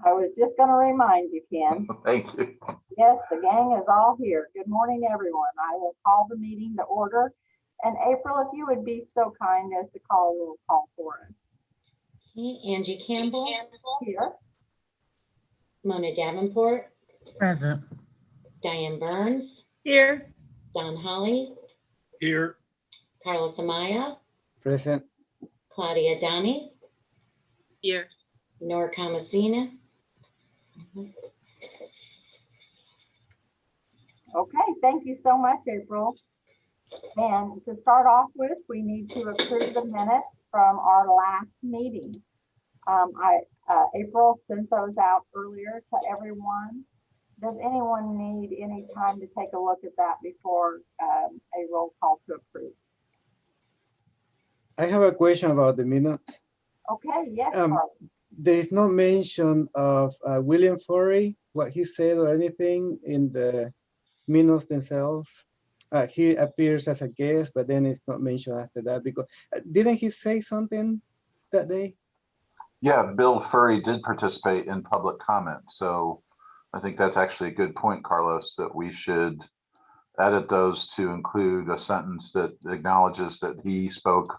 I was just going to remind you, Ken. Thank you. Yes, the gang is all here. Good morning, everyone. I will call the meeting to order. And April, if you would be so kind as to call a roll call for us. Okay, Angie Campbell, Here. Mona Davenport, Present. Diane Burns, Here. Don Holly, Here. Carlos Amaya, Present. Claudia Donnie, Here. Nora Kamasina. Okay, thank you so much, April. And to start off with, we need to approve the minutes from our last meeting. April sent those out earlier to everyone. Does anyone need any time to take a look at that before a roll call to approve? I have a question about the minutes. Okay, yes, Um, Carl. There is no mention of William Forey, what he said or anything in the minutes themselves. He appears as a guest, but then it's not mentioned after that because didn't he say something that day? Yeah, Bill Furry did participate in public comment. So I think that's actually a good point, Carlos, that we should edit those to include a sentence that acknowledges that he spoke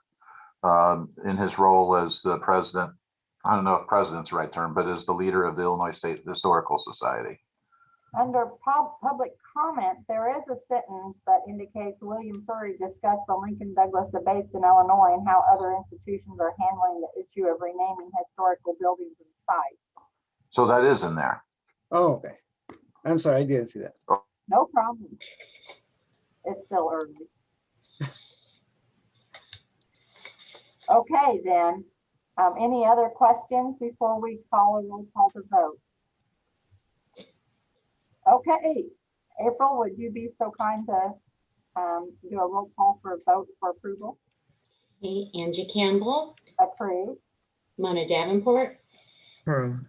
in his role as the president. I don't know if president's the right term, but as the leader of the Illinois State Historical Society. Under public comment, there is a sentence that indicates William Furry discussed the Lincoln Douglas debates in Illinois and how other institutions are handling the issue of renaming historical buildings and sites. So that is in there. Oh, okay. I'm sorry, I didn't see that. No problem. It's still early. Okay, then. Any other questions before we call a roll call to vote? Okay, April, would you be so kind to do a roll call for a vote for approval? Okay, Angie Campbell, Approved. Mona Davenport, Approved.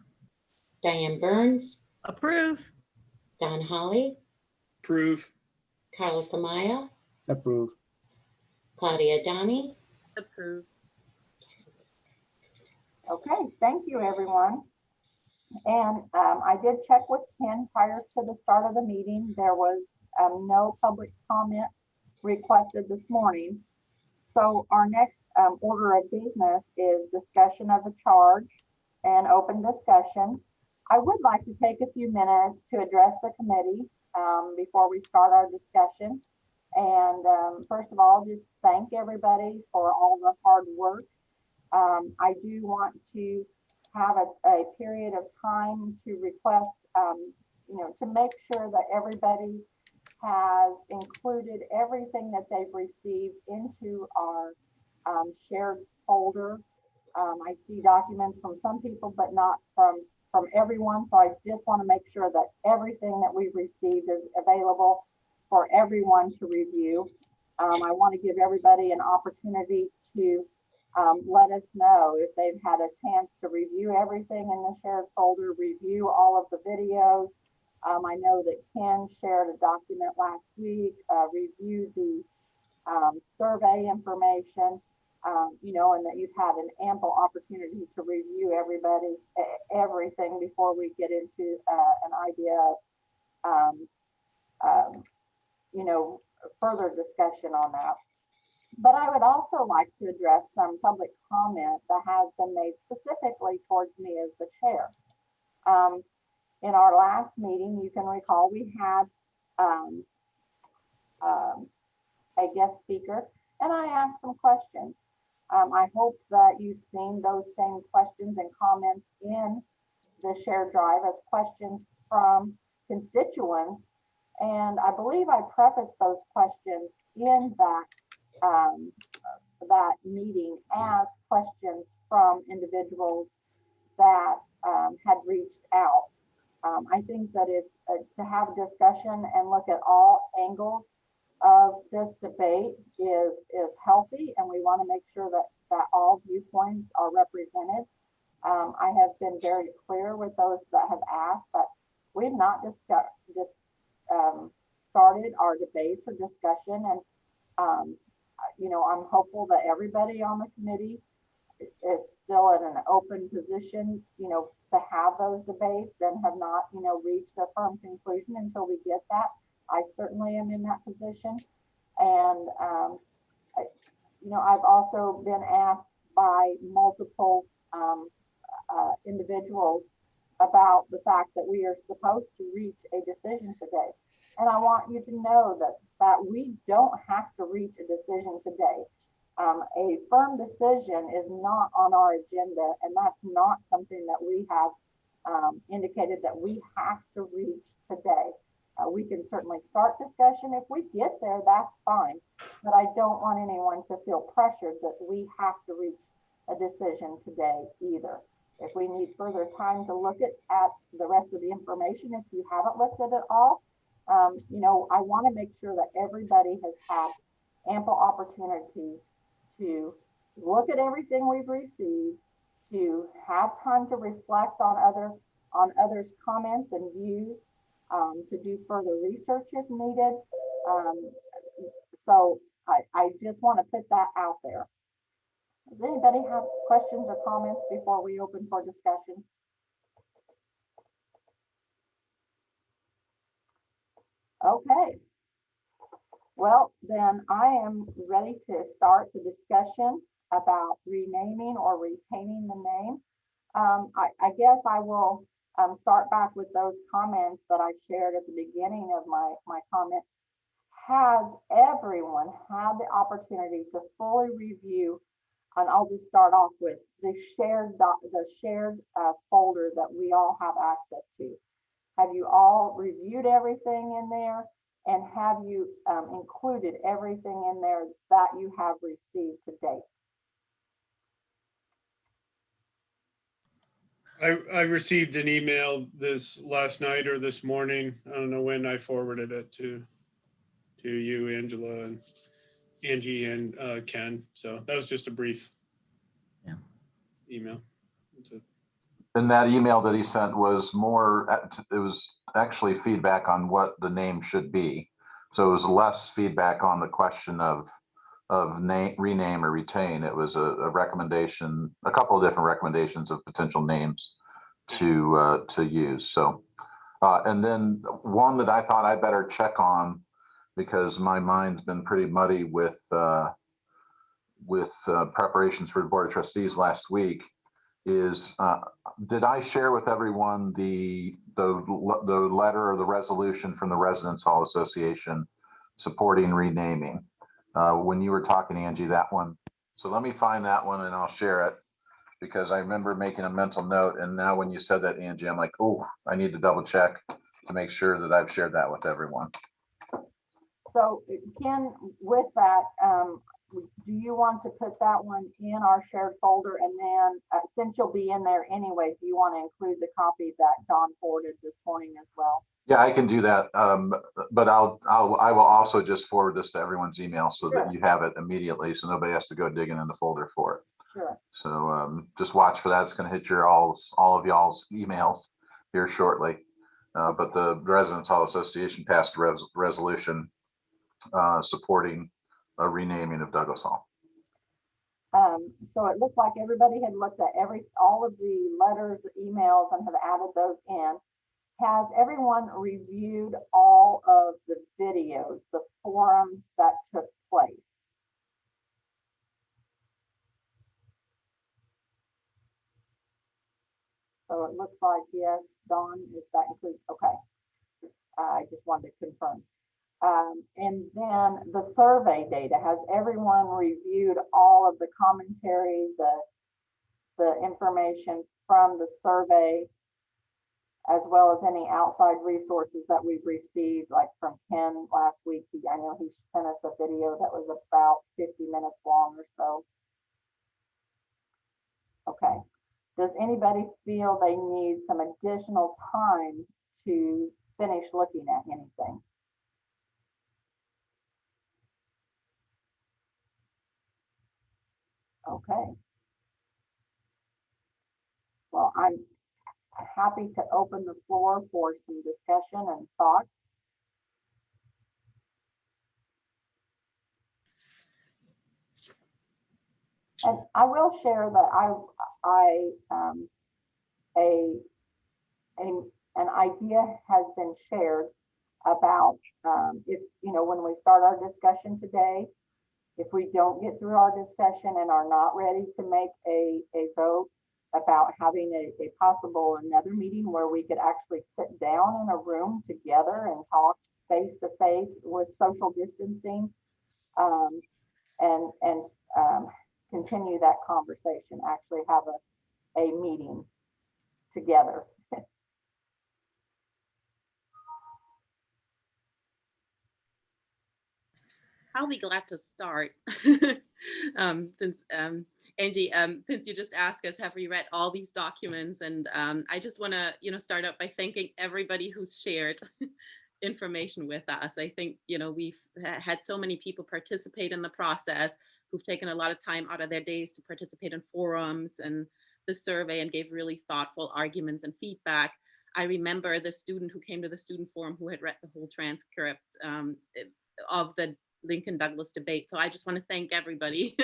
Diane Burns, Approve. Don Holly, Approve. Carlos Amaya, Approved. Claudia Donnie. Approve. Okay, thank you, everyone. And I did check with Ken prior to the start of the meeting. There was no public comment requested this morning. So our next order of business is discussion of a charge and open discussion. I would like to take a few minutes to address the committee before we start our discussion. And first of all, just thank everybody for all the hard work. I do want to have a period of time to request, to make sure that everybody has included everything that they've received into our shared folder. I see documents from some people, but not from everyone. So I just want to make sure that everything that we've received is available for everyone to review. I want to give everybody an opportunity to let us know if they've had a chance to review everything in the shared folder, review all of the videos. I know that Ken shared a document last week, reviewed the survey information, and that you've had an ample opportunity to review everything before we get into an idea of, further discussion on that. But I would also like to address some public comment that has been made specifically towards me as the chair. In our last meeting, you can recall we had a guest speaker, and I asked some questions. I hope that you've seen those same questions and comments in the shared drive as questions from constituents. And I believe I prefaced those questions in that meeting as questions from individuals that had reached out. I think that it's to have a discussion and look at all angles of this debate is healthy, and we want to make sure that all viewpoints are represented. I have been very clear with those that have asked that we've not started our debates or discussion, and I'm hopeful that everybody on the committee is still in an open position, to have those debates and have not, reached a firm conclusion until we get that. I certainly am in that position. And, I've also been asked by multiple individuals about the fact that we are supposed to reach a decision today. And I want you to know that we don't have to reach a decision today. A firm decision is not on our agenda, and that's not something that we have indicated that we have to reach today. We can certainly start discussion. If we get there, that's fine. But I don't want anyone to feel pressured that we have to reach a decision today either. If we need further time to look at the rest of the information, if you haven't looked at it all, I want to make sure that everybody has had ample opportunity to look at everything we've received, to have time to reflect on others' comments and views, to do further research if needed. So I just want to put that out there. Does anybody have questions or comments before we open for discussion? Okay. Well, then I am ready to start the discussion about renaming or retaining the name. I guess I will start back with those comments that I shared at the beginning of my comment. Has everyone had the opportunity to fully review, and I'll just start off with the shared folder that we all have access to? Have you all reviewed everything in there? And have you included everything in there that you have received to date? I received an email this last night or this morning. I don't know when I forwarded it to you, Angela, and Angie, and Ken. So that was just a brief email. That's it. And that email that he sent was it was actually feedback on what the name should be. So it was less feedback on the question of rename or retain. It was a recommendation, a couple of different recommendations of potential names to use. So, and then one that I thought I better check on, because my mind's been pretty muddy with preparations for the Board of Trustees last week, is did I share with everyone the letter or the resolution from the Residence Hall Association supporting renaming? When you were talking, Angie, that one. So let me find that one and I'll share it, because I remember making a mental note. And now when you said that, Angie, I'm like, oh, I need to double check to make sure that I've shared that with everyone. So Ken, with that, do you want to put that one in our shared folder? And then since you'll be in there anyway, do you want to include the copy that Don forwarded this morning as well? Yeah, I can do that. But I will also just forward this to everyone's email so that you have it immediately, so nobody has to go digging in the folder for it. Sure. So just watch for that. It's going to hit all of y'all's emails here shortly. But the Residence Hall Association passed a resolution supporting a renaming of Douglas Hall. So it looked like everybody had looked at all of the letters, emails, and have added those in. Has everyone reviewed all of the videos, the forums that took place? So it looks like yes. Dawn, is that includes? Okay. I just wanted to confirm. And then the survey data, has everyone reviewed all of the commentary, the information from the survey, as well as any outside resources that we've received, like from Ken last week? I know he sent us a video that was about 50 minutes long or so. Okay. Does anybody feel they need some additional time to finish looking at anything? Okay. Well, I'm happy to open the floor for some discussion and thoughts. And I will share that an idea has been shared about, if, when we start our discussion today, if we don't get through our discussion and are not ready to make a vote, about having a possible another meeting where we could actually sit down in a room together and talk face to face with social distancing, and continue that conversation, actually have a meeting together. I'll be glad to start. Since Angie, since you just asked us, have we read all these documents? And I just want to, start out by thanking everybody who's shared information with us. I think, we've had so many people participate in the process who've taken a lot of time out of their days to participate in forums and the survey and gave really thoughtful arguments and feedback. I remember the student who came to the student forum who had read the whole transcript of the Lincoln Douglas debate. So I just want to thank everybody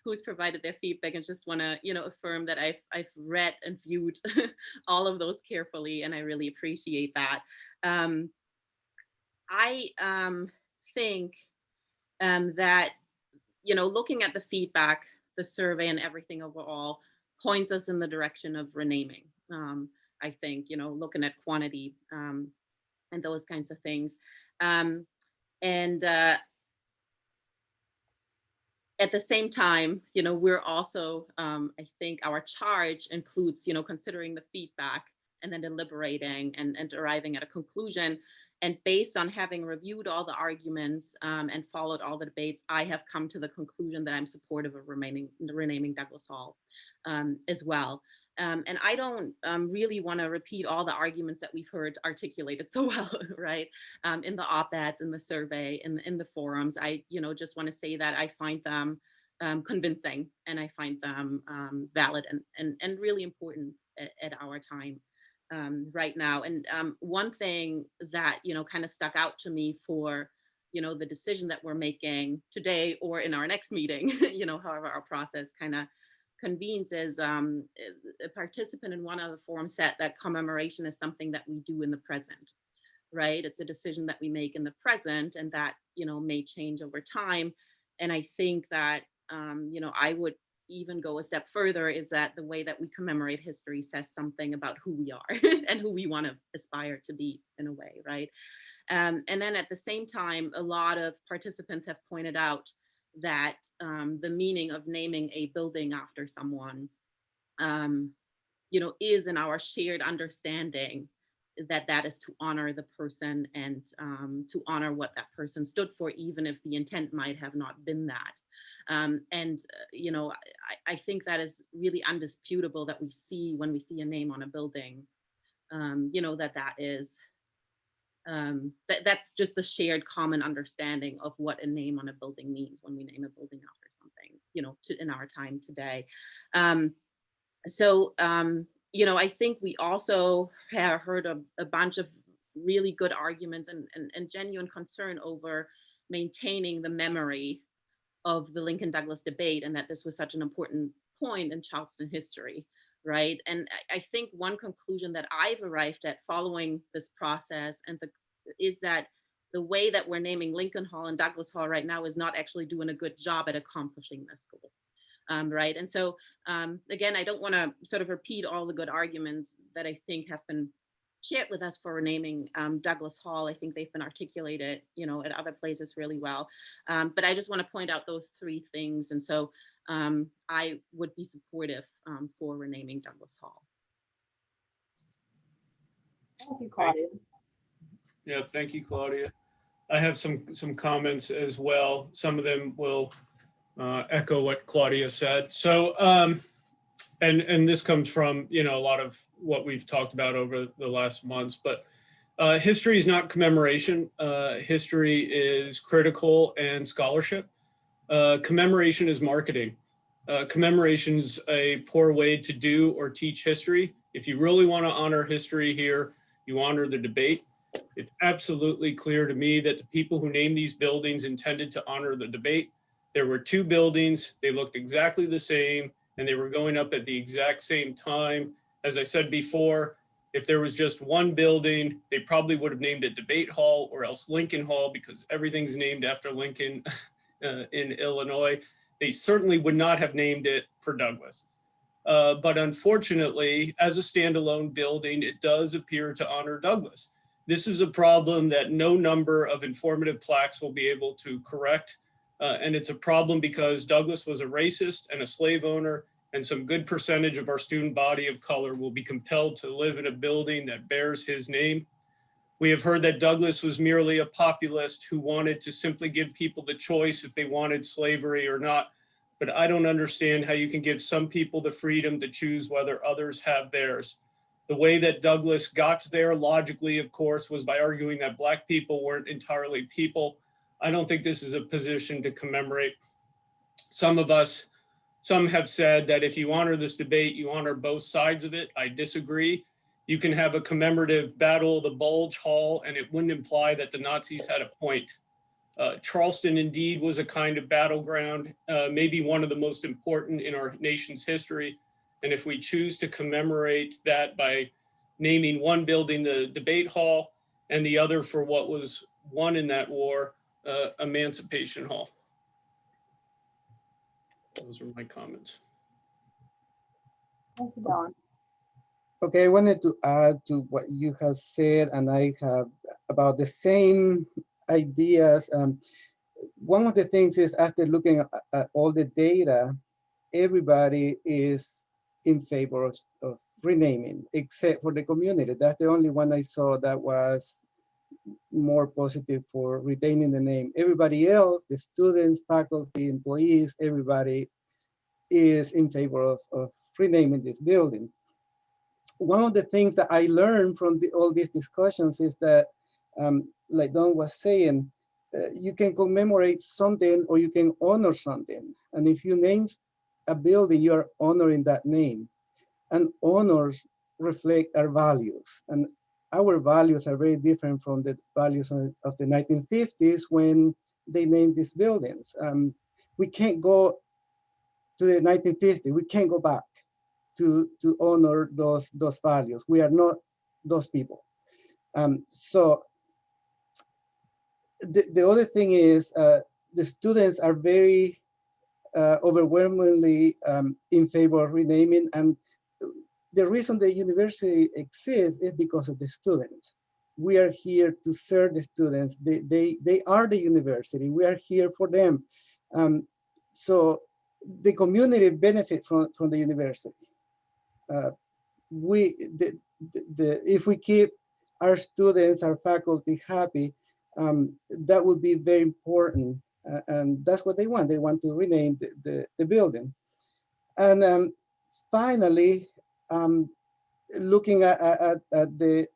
who's provided their feedback, and just want to, affirm that I've read and viewed all of those carefully, and I really appreciate that. I think that, looking at the feedback, the survey and everything overall points us in the direction of renaming. I think, looking at quantity and those kinds of things. At the same time, we're also, I think our charge includes, considering the feedback and then deliberating and arriving at a conclusion. And based on having reviewed all the arguments and followed all the debates, I have come to the conclusion that I'm supportive of renaming Douglas Hall as well. And I don't really want to repeat all the arguments that we've heard articulated so well, right? In the op-eds, in the survey, in the forums. I, just want to say that I find them convincing, and I find them valid and really important at our time right now. And one thing that, kind of stuck out to me for, the decision that we're making today or in our next meeting, however our process kind of convenes, is a participant in one of the forums said that commemoration is something that we do in the present, right? It's a decision that we make in the present, and that, may change over time. And I think that, I would even go a step further, is that the way that we commemorate history says something about who we are and who we want to aspire to be, in a way, right? And then at the same time, a lot of participants have pointed out that the meaning of naming a building after someone, is in our shared understanding that is to honor the person and to honor what that person stood for, even if the intent might have not been that. I think that is really undisputable, that we see when we see a name on a building, that is, that's just the shared common understanding of what a name on a building means when we name a building after something, in our time today. I think we also have heard a bunch of really good arguments and genuine concern over maintaining the memory of the Lincoln Douglas debate, and that this was such an important point in Charleston history, right? And I think one conclusion that I've arrived at following this process is that the way that we're naming Lincoln Hall and Douglas Hall right now is not actually doing a good job at accomplishing this goal. Right. And so, again, I don't want to sort of repeat all the good arguments that I think have been shared with us for renaming Douglas Hall. I think they've been articulated, at other places really well. But I just want to point out those three things. And so I would be supportive for renaming Douglas Hall. Thank you, Claudia. Yeah, thank you, Claudia. I have some comments as well. Some of them will echo what Claudia said. So, and this comes from, a lot of what we've talked about over the last months, but history is not commemoration. History is critical and scholarship. Commemoration is marketing. Commemoration is a poor way to do or teach history. If you really want to honor history here, you honor the debate. It's absolutely clear to me that the people who named these buildings intended to honor the debate. There were two buildings, they looked exactly the same, and they were going up at the exact same time. As I said before, if there was just one building, they probably would have named it Debate Hall or else Lincoln Hall, because everything's named after Lincoln in Illinois. They certainly would not have named it for Douglas. But unfortunately, as a standalone building, it does appear to honor Douglas. This is a problem that no number of informative plaques will be able to correct. And it's a problem because Douglas was a racist and a slave owner, and some good percentage of our student body of color will be compelled to live in a building that bears his name. We have heard that Douglas was merely a populist who wanted to simply give people the choice if they wanted slavery or not. But I don't understand how you can give some people the freedom to choose whether others have theirs. The way that Douglas got there logically, of course, was by arguing that Black people weren't entirely people. I don't think this is a position to commemorate. Some have said that if you honor this debate, you honor both sides of it. I disagree. You can have a commemorative Battle of the Bulge Hall, and it wouldn't imply that the Nazis had a point. Charleston indeed was a kind of battleground, maybe one of the most important in our nation's history. And if we choose to commemorate that by naming one building the Debate Hall and the other for what was won in that war, Emancipation Hall. Those are my comments. Thank you, Don. Okay, I wanted to add to what you have said, and I have about the same ideas. One of the things is, after looking at all the data, everybody is in favor of renaming, except for the community. That's the only one I saw that was more positive for retaining the name. Everybody else, the students, faculty, employees, everybody is in favor of renaming this building. One of the things that I learned from all these discussions is that, like Don was saying, you can commemorate something or you can honor something. And if you name a building, you are honoring that name. And honors reflect our values. And our values are very different from the values of the 1950s when they named these buildings. We can't go to the 1950s, we can't go back to honor those values. We are not those people. So the other thing is, the students are very overwhelmingly in favor of renaming, and the reason the university exists is because of the students. We are here to serve the students. They are the university. We are here for them. So the community benefits from the university. If we keep our students, our faculty happy, that would be very important. And that's what they want. They want to rename the building. And finally, looking at the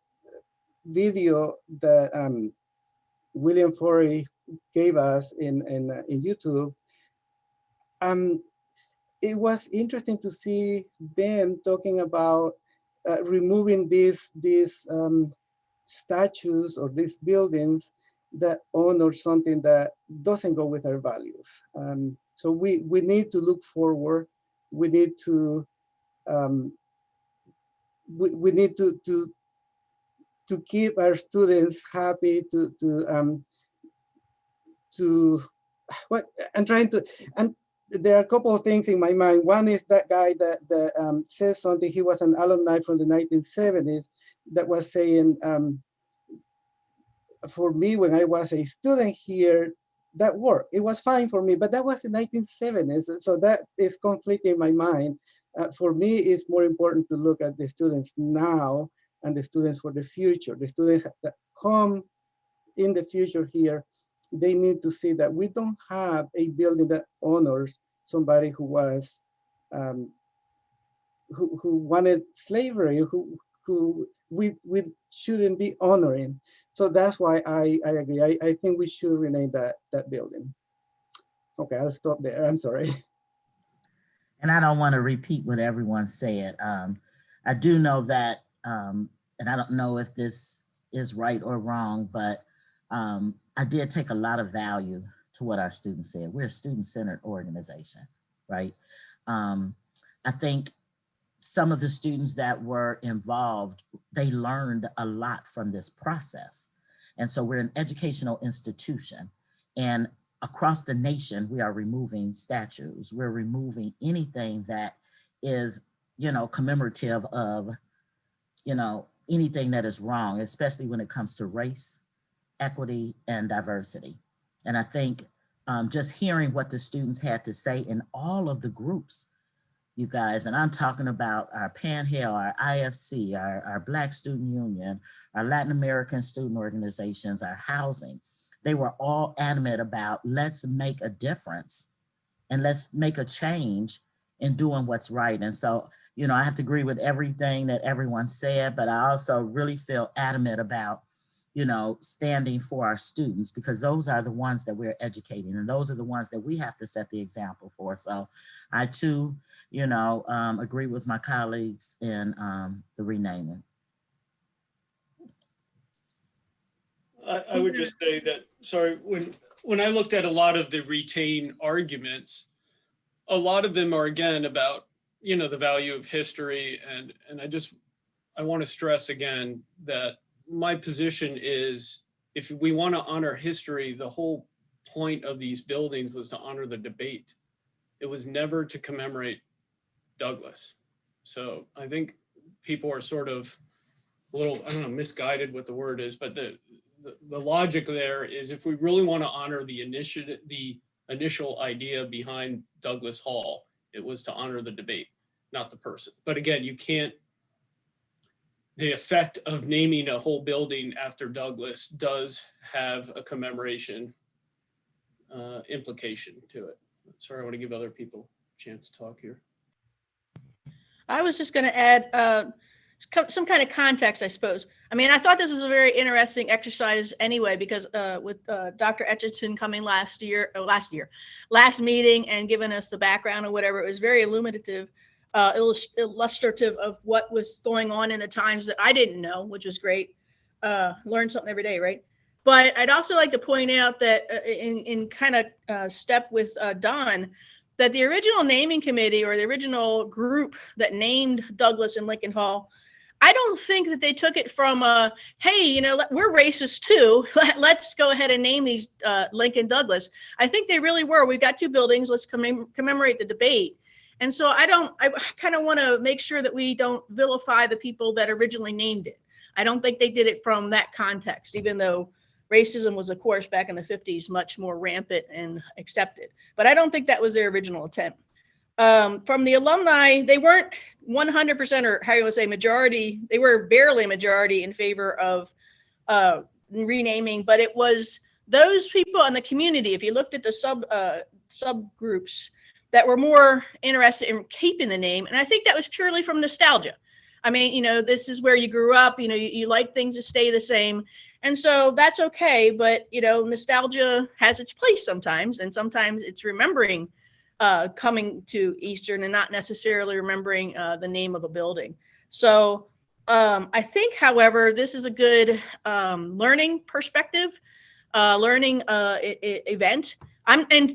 video that William Forey gave us in YouTube, it was interesting to see them talking about removing these statues or these buildings that honor something that doesn't go with our values. So we need to look forward. We need to we need to keep our students happy, to what I'm trying to, and there are a couple of things in my mind. One is that guy that says something. He was an alumni from the 1970s that was saying, for me, when I was a student here, that worked. It was fine for me, but that was the 1970s. So that is conflicting in my mind. For me, it's more important to look at the students now and the students for the future. The students that come in the future here, they need to see that we don't have a building that honors somebody who was, who wanted slavery, who we shouldn't be honoring. So that's why I agree. I think we should rename that building. Okay, I'll stop there. I'm sorry. And I don't want to repeat what everyone said. I do know that, and I don't know if this is right or wrong, but I did take a lot of value to to what our students said. We're a student-centered organization, right? I think some of the students that were involved, they learned a lot from this process. And so we're an educational institution, and across the nation, we are removing statues. We're removing anything that is, commemorative of, anything that is wrong, especially when it comes to race, equity, and diversity. And I think just hearing what the students had to say in all of the groups, you guys, and I'm talking about our Panhandle, our IFC, our Black Student Union, our Latin American student organizations, our housing, they were all adamant about let's make a difference and let's make a change in doing what's right. And so, I have to agree with everything that everyone said, but I also really feel adamant about, standing for our students, because those are the ones that we're educating, and those are the ones that we have to set the example for. So I too, agree with my colleagues in the renaming. I would just say that, sorry, when I looked at a lot of the retain arguments, a lot of them are again about, the value of history. And I want to stress again that my position is, if we want to honor history, the whole point of these buildings was to honor the debate. It was never to commemorate Douglas. So I think people are sort of a little, I don't know, misguided what the word is, but the logic there is, if we really want to honor the initial idea behind Douglas Hall, it was to honor the debate, not the person. But again, you can't, the effect of naming a whole building after Douglas does have a commemoration implication to it. Sorry, I want to give other people a chance to talk here. I was just going to add some kind of context, I suppose. I mean, I thought this was a very interesting exercise anyway, because with Dr. Etchison coming last meeting and giving us the background or whatever, it was very illuminative, illustrative of what was going on in the times that I didn't know, which was great. Learn something every day, right? But I'd also like to point out that in kind of step with Don, that the original naming committee, or the original group that named Douglas and Lincoln Hall, I don't think that they took it from, hey, we're racist too. Let's go ahead and name these Lincoln Douglas. I think they really were. We've got two buildings. Let's commemorate the debate. And so I kind of want to make sure that we don't vilify the people that originally named it. I don't think they did it from that context, even though racism was, of course, back in the 50s, much more rampant and accepted. But I don't think that was their original intent. From the alumni, they weren't 100%, or how you would say majority, they were barely a majority in favor of renaming, but it was those people in the community, if you looked at the subgroups, that were more interested in keeping the name. And I think that was purely from nostalgia. I mean, this is where you grew up, you like things to stay the same. And so that's okay. But, nostalgia has its place sometimes. And sometimes it's remembering coming to Eastern and not necessarily remembering the name of a building. So I think, however, this is a good learning perspective, learning event. I'm in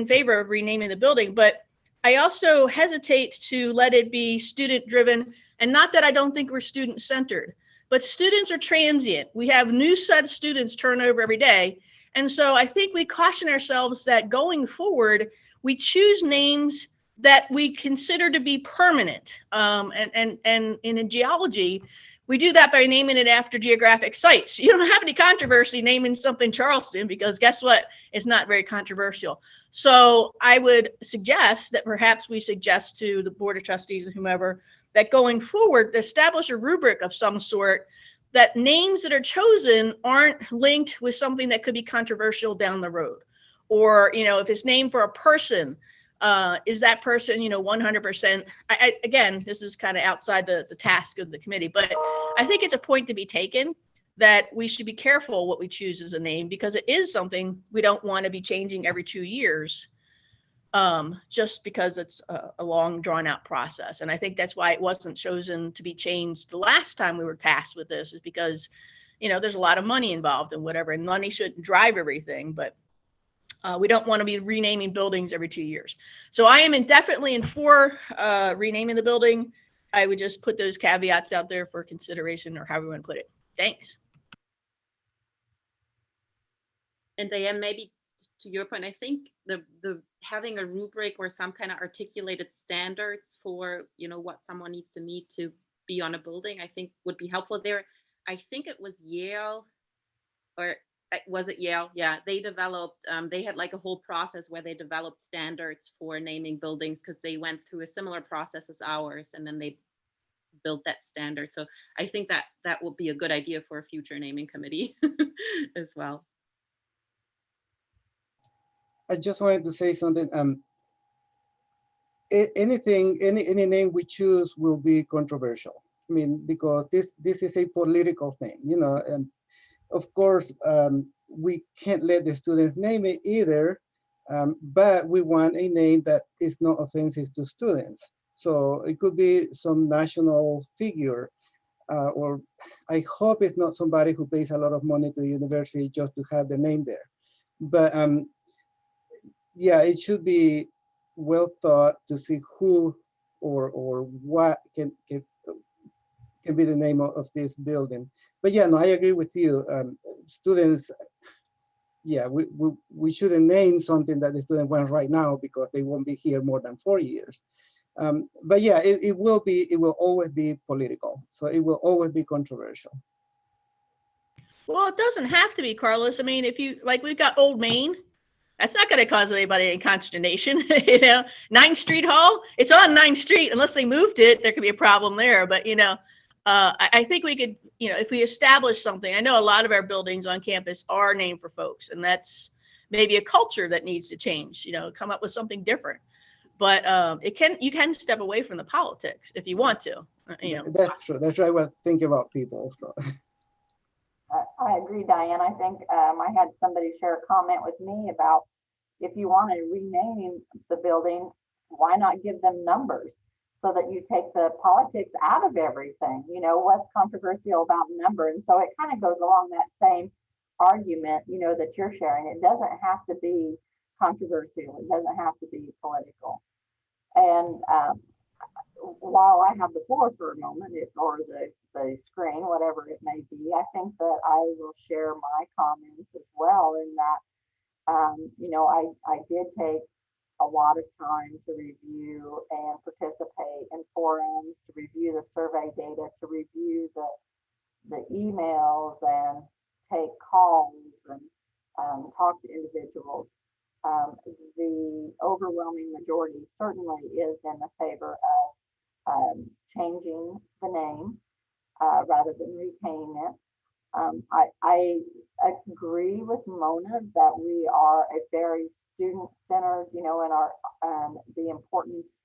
favor of renaming the building, but I also hesitate to let it be student driven. And not that I don't think we're student centered, but students are transient. We have new set of students turn over every day. And so I think we caution ourselves that going forward, we choose names that we consider to be permanent. And in geology, we do that by naming it after geographic sites. You don't have any controversy naming something Charleston, because guess what? It's not very controversial. So I would suggest that perhaps we suggest to the Board of Trustees and whomever that going forward, establish a rubric of some sort, that names that are chosen aren't linked with something that could be controversial down the road. Or, if it's named for a person, is that person, 100%? Again, this is kind of outside the task of the committee, but I think it's a point to be taken that we should be careful what we choose as a name, because it is something we don't want to be changing every 2 years, just because it's a long drawn out process. And I think that's why it wasn't chosen to be changed the last time we were tasked with this, is because, there's a lot of money involved and whatever, and money shouldn't drive everything. But We don't want to be renaming buildings every 2 years. So I am definitely in for renaming the building. I would just put those caveats out there for consideration, or however you want to put it. Thanks. And Diane, maybe to your point, I think the having a rubric or some kind of articulated standards for, you know, what someone needs to meet to be on a building, I think would be helpful there. I think it was Yale, or was it Yale? Yeah, they developed, they had like a whole process where they developed standards for naming buildings because they went through a similar process as ours, and then they built that standard. So I think that that will be a good idea for a future naming committee as well. I just wanted to say something. Any name we choose will be controversial. I mean, because this is a political thing, you know, and of course, we can't let the students name it either, but we want a name that is not offensive to students. So it could be some national figure, or I hope it's not somebody who pays a lot of money to the university just to have the name there. But yeah, it should be well thought to see who or what can be the name of this building. But yeah, no, I agree with you. Students, yeah, we shouldn't name something that the student wants right now because they won't be here more than 4 years. But yeah, it will always be political. So it will always be controversial. Well, it doesn't have to be, Carlos. I mean, if you, like, we've got Old Main. That's not going to cause anybody any consternation. You know, 9th Street Hall, it's on 9th Street. Unless they moved it, there could be a problem there. But, you know, I think we could, you know, if we establish something, I know a lot of our buildings on campus are named for folks, and that's maybe a culture that needs to change, you know, come up with something different. But you can step away from the politics if you want to, you know. That's true. That's right. I was thinking about people. So. I agree, Diane. I think I had somebody share a comment with me about if you want to rename the building, why not give them numbers so that you take the politics out of everything? You know, what's controversial about the number? And so it kind of goes along that same argument, you know, that you're sharing. It doesn't have to be controversial. It doesn't have to be political. And while I have the floor for a moment, or the screen, whatever it may be, I think that I will share my comments as well in that, you know, I did take a lot of time to review and participate in forums, to review the survey data, to review the emails and take calls and talk to individuals. The overwhelming majority certainly is in the favor of changing the name rather than retaining it. I agree with Mona that we are a very student-centered, you know, and our the importance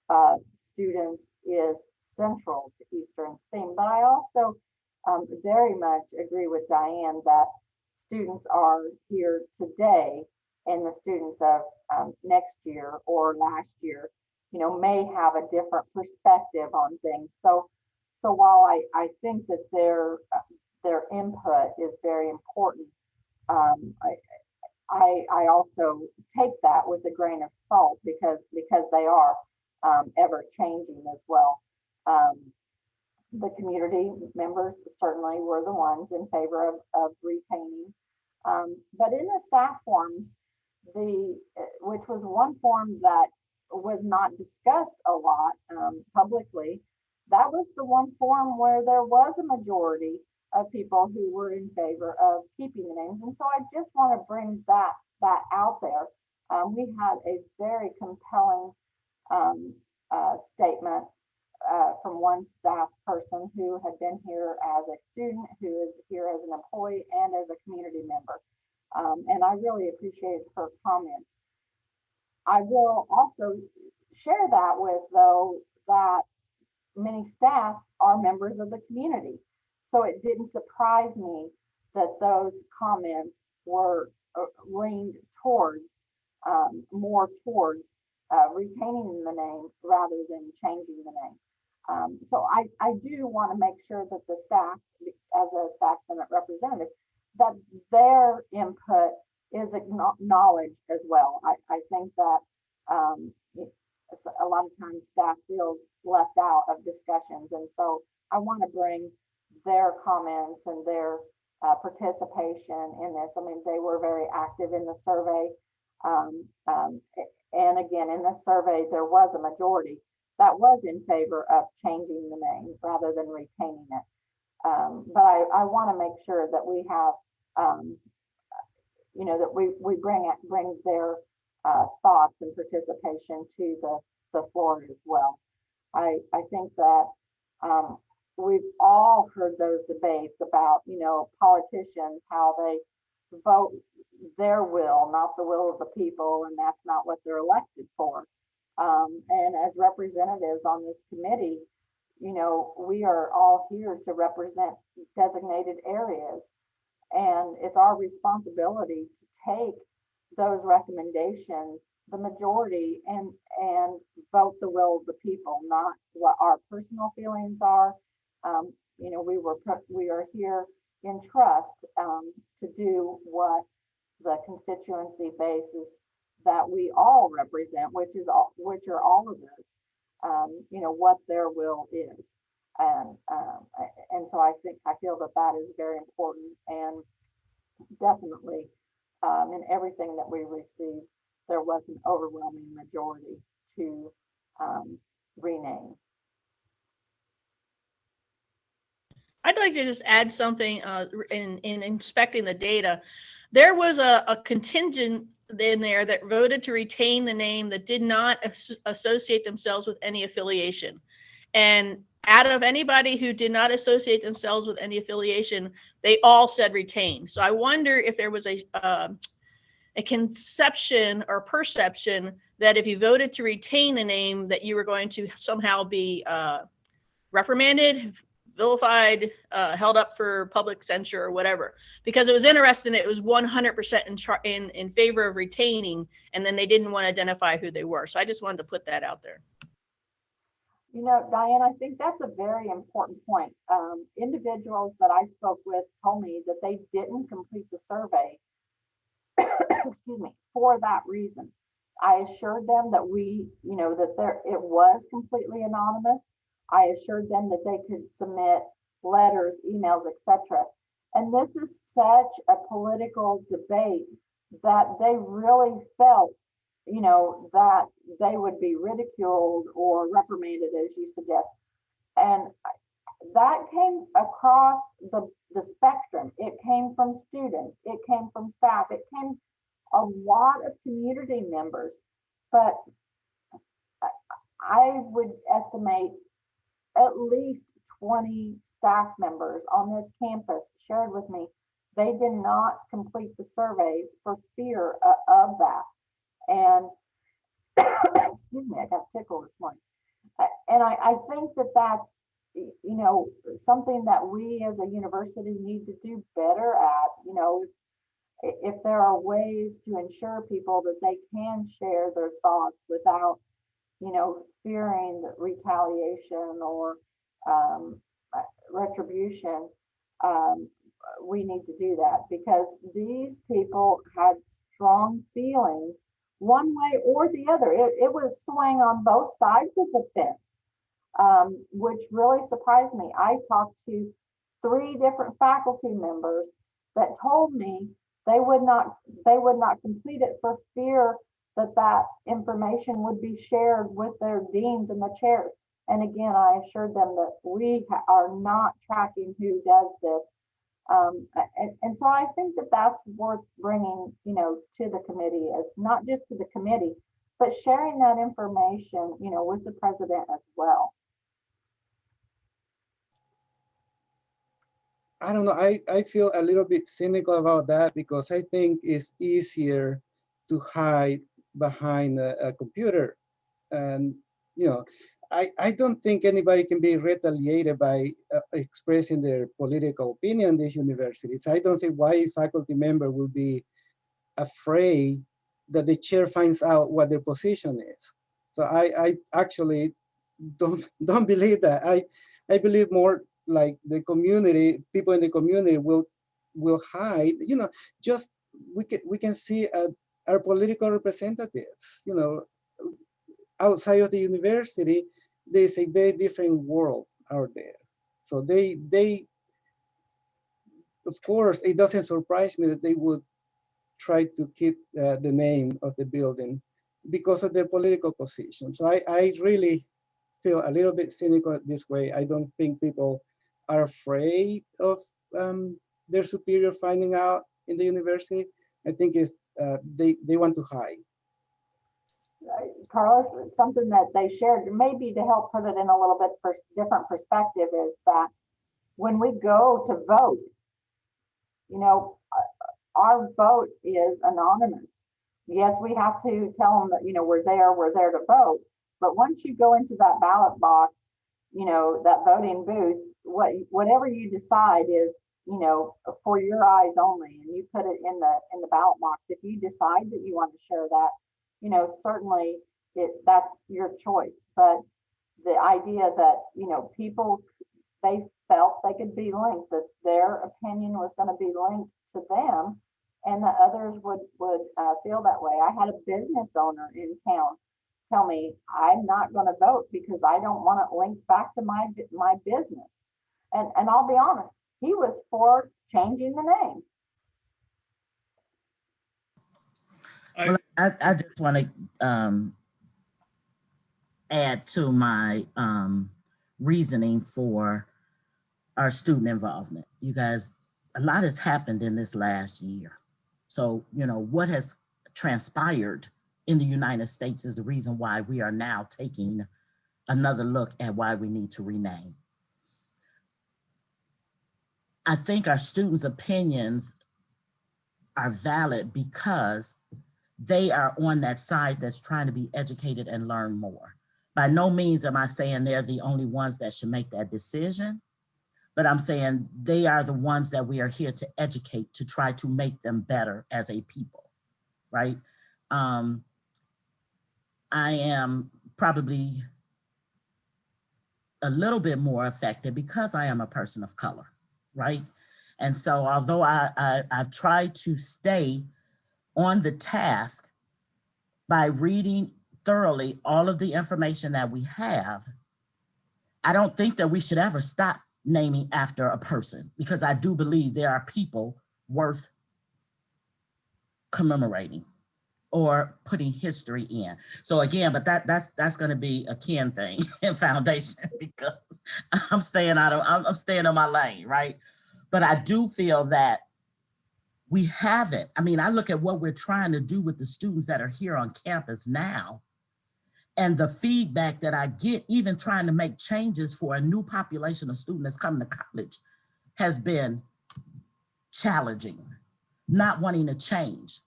of students is central to Eastern's theme. But I also very much agree with Diane that students are here today, and the students of next year or last year, you know, may have a different perspective on things. So while I think that their input is very important, I also take that with a grain of salt because they are ever changing as well. The community members certainly were the ones in favor of retaining, but in the staff forms, which was one form that was not discussed a lot publicly, that was the one form where there was a majority of people who were in favor of keeping the names. And so I just want to bring that out there. We had a very compelling statement from one staff person who had been here as a student, who is here as an employee and as a community member. And I really appreciated her comments. I will also share that with, though, that many staff are members of the community. So it didn't surprise me that those comments were leaned towards, more towards retaining the name rather than changing the name. So I do want to make sure that the staff, as a staff senate representative, that their input is acknowledged as well. I think that a lot of times staff feels left out of discussions. And so I want to bring their comments and their participation in this. I mean, they were very active in the survey. Um, um, and again, in the survey, there was a majority that was in favor of changing the name rather than retaining it. But I want to make sure that we have, that we bring their thoughts and participation to the floor as well. I think that we've all heard those debates about, politicians, how they vote their will, not the will of the people, and that's not what they're elected for. And as representatives on this committee, we are all here to represent designated areas. And it's our responsibility to take those recommendations, the majority, and vote the will of the people, not what our personal feelings are. We are here in trust to do what the constituency bases that we all represent, which are all of us, what their will is. And so I feel that is very important, and definitely in everything that we received, there was an overwhelming majority to rename. I'd like to just add something in inspecting the data. There was a contingent in there that voted to retain the name that did not associate themselves with any affiliation. And out of anybody who did not associate themselves with any affiliation, they all said retain. So I wonder if there was a conception or perception that if you voted to retain the name, that you were going to somehow be reprimanded, vilified, held up for public censure or whatever. Because it was interesting, it was 100% in favor of retaining, and then they didn't want to identify who they were. So I just wanted to put that out there. Diane, I think that's a very important point. Individuals that I spoke with told me that they didn't complete the survey, excuse me, for that reason. I assured them that it was completely anonymous. I assured them that they could submit letters, emails, etc. And this is such a political debate that they really felt, that they would be ridiculed or reprimanded, as you suggest. And that came across the spectrum. It came from students, it came from staff, it came a lot of community members. But I would estimate at least 20 staff members on this campus shared with me they did not complete the survey for fear of that. And excuse me, I got tickled this morning. And I think that's, something that we as a university need to do better at. If there are ways to ensure people that they can share their thoughts without, fearing retaliation or retribution, we need to do that, because these people had strong feelings one way or the other. It was swaying on both sides of the fence, which really surprised me. I talked to 3 different faculty members that told me they would not complete it for fear that information would be shared with their deans and the chairs. And again, I assured them that we are not tracking who does this. And so I think that's worth bringing, to the committee, as not just to the committee, but sharing that information, with the president as well. I don't know. I feel a little bit cynical about that, because I think it's easier to hide behind a computer. And, I don't think anybody can be retaliated by expressing their political opinion in these universities. I don't see why a faculty member will be afraid that the chair finds out what their position is. So I actually don't believe that. I believe more like the community, people in the community will hide, just we can see our political representatives, outside of the university, there's a very different world out there. So they, of course, it doesn't surprise me that they would try to keep the name of the building because of their political position. So I really feel a little bit cynical this way. I don't think people are afraid of their superior finding out in the university. I think it's they want to hide. Carlos, something that they shared, maybe to help put it in a little bit different perspective, is that when we go to vote, our vote is anonymous. Yes, we have to tell them that, we're there to vote. But once you go into that ballot box, that voting booth, whatever you decide is, for your eyes only, and you put it in the ballot box. If you decide that you want to share that, certainly that's your choice. But the idea that, people, they felt they could be linked, that their opinion was going to be linked to them, and that others would feel that way. I had a business owner in town tell me, I'm not going to vote because I don't want it linked back to my business. And I'll be honest, he was for changing the name. Well, I just want to add to my reasoning for our student involvement. You guys, a lot has happened in this last year. So, what has transpired in the United States is the reason why we are now taking another look at why we need to rename. I think our students' opinions are valid because they are on that side that's trying to be educated and learn more. By no means am I saying they're the only ones that should make that decision, but I'm saying they are the ones that we are here to educate, to try to make them better as a people, right? I am probably a little bit more affected because I am a person of color, right? And so although I've tried to stay on the task by reading thoroughly all of the information that we have, I don't think that we should ever stop naming after a person, because I do believe there are people worth commemorating or putting history in. So again, but that's going to be a Ken thing in foundation, because I'm staying on my lane, right? But I do feel that we haven't. I mean, I look at what we're trying to do with the students that are here on campus now, and the feedback that I get, even trying to make changes for a new population of students that's coming to college, has been challenging, not wanting to change,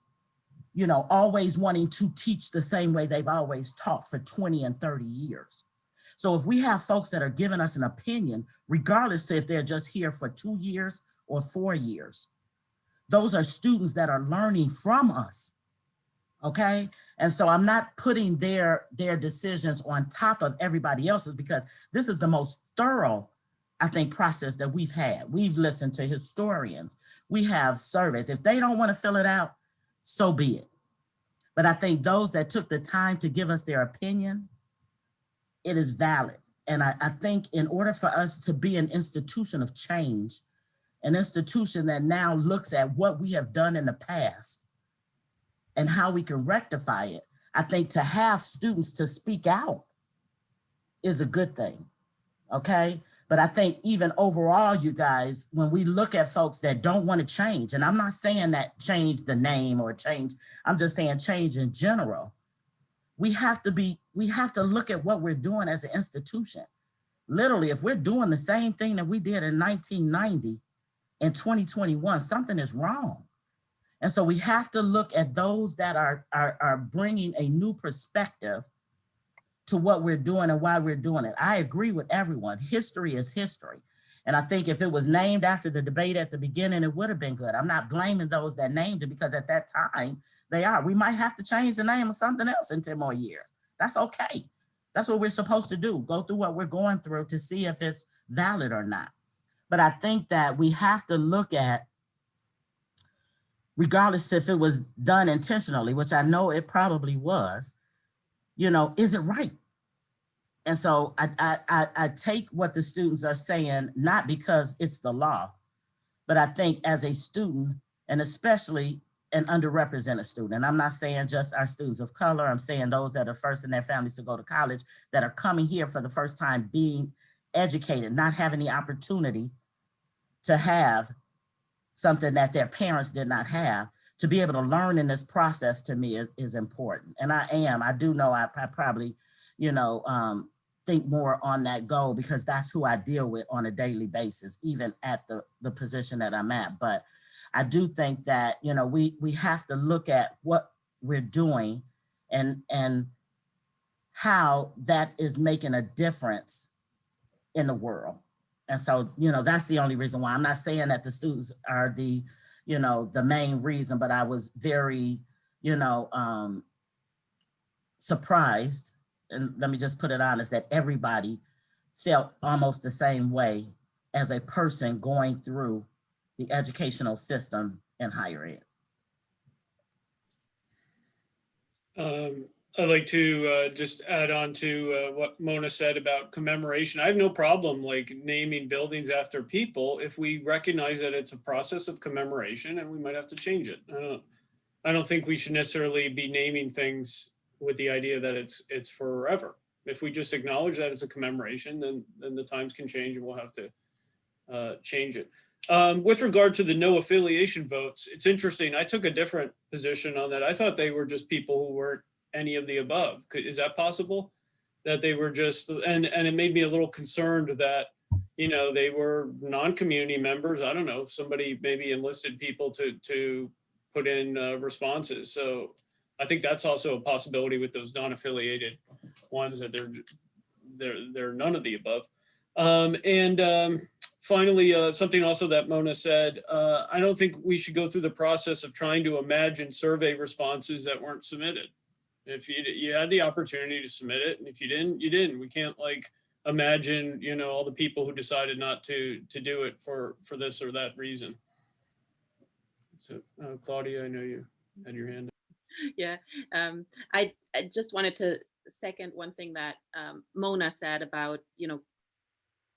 always wanting to teach the same way they've always taught for 20 and 30 years. So if we have folks that are giving us an opinion, regardless to if they're just here for 2 years or 4 years, those are students that are learning from us, okay? And so I'm not putting their decisions on top of everybody else's, because this is the most thorough, I think, process that we've had. We've listened to historians. We have surveys. If they don't want to fill it out, so be it. But I think those that took the time to give us their opinion, it is valid. And I think in order for us to be an institution of change, an institution that now looks at what we have done in the past and how we can rectify it, I think to have students to speak out is a good thing, okay? But I think even overall, you guys, when we look at folks that don't want to change, and I'm not saying that change the name or change, I'm just saying change in general, we have to look at what we're doing as an institution. Literally, if we're doing the same thing that we did in 1990 in 2021, something is wrong. And so we have to look at those that are bringing a new perspective to what we're doing and why we're doing it. I agree with everyone. History is history. And I think if it was named after the debate at the beginning, it would have been good. I'm not blaming those that named it, because at that time they are. We might have to change the name of something else in 10 more years. That's okay. That's what we're supposed to do. Go through what we're going through to see if it's valid or not. But I think that we have to look at regardless if it was done intentionally, which I know it probably was, you know, is it right? And so I take what the students are saying, not because it's the law, but I think as a student, and especially an underrepresented student, and I'm not saying just our students of color, I'm saying those that are first in their families to go to college, that are coming here for the first time, being educated, not having the opportunity to have something that their parents did not have. To be able to learn in this process, to me, is important. And I do know I probably, you know, think more on that goal, because that's who I deal with on a daily basis, even at the position that I'm at. But I do think that, you know, we have to look at what we're doing and how that is making a difference in the world. And so, you know, that's the only reason why. I'm not saying that the students are the, you know, the main reason, but I was very, you know, surprised, and let me just put it honest, that everybody felt almost the same way as a person going through the educational system in higher ed. I'd like to just add on to what Mona said about commemoration. I have no problem like naming buildings after people if we recognize that it's a process of commemoration and we might have to change it. I don't think we should necessarily be naming things with the idea that it's forever. If we just acknowledge that it's a commemoration, then the times can change and we'll have to change it. With regard to the no affiliation votes, it's interesting. I took a different position on that. I thought they were just people who weren't any of the above. Is that possible? That they were just, and it made me a little concerned that, you know, they were non-community members. I don't know if somebody maybe enlisted people to put in responses. So I think that's also a possibility with those non-affiliated ones, that they're none of the above. Finally, something also that Mona said, I don't think we should go through the process of trying to imagine survey responses that weren't submitted. If you had the opportunity to submit it, and if you didn't, you didn't. We can't like imagine, you know, all the people who decided not to do it for this or that reason. So Claudia, I know you had your hand up. Yeah, I just wanted to second one thing that Mona said about, you know,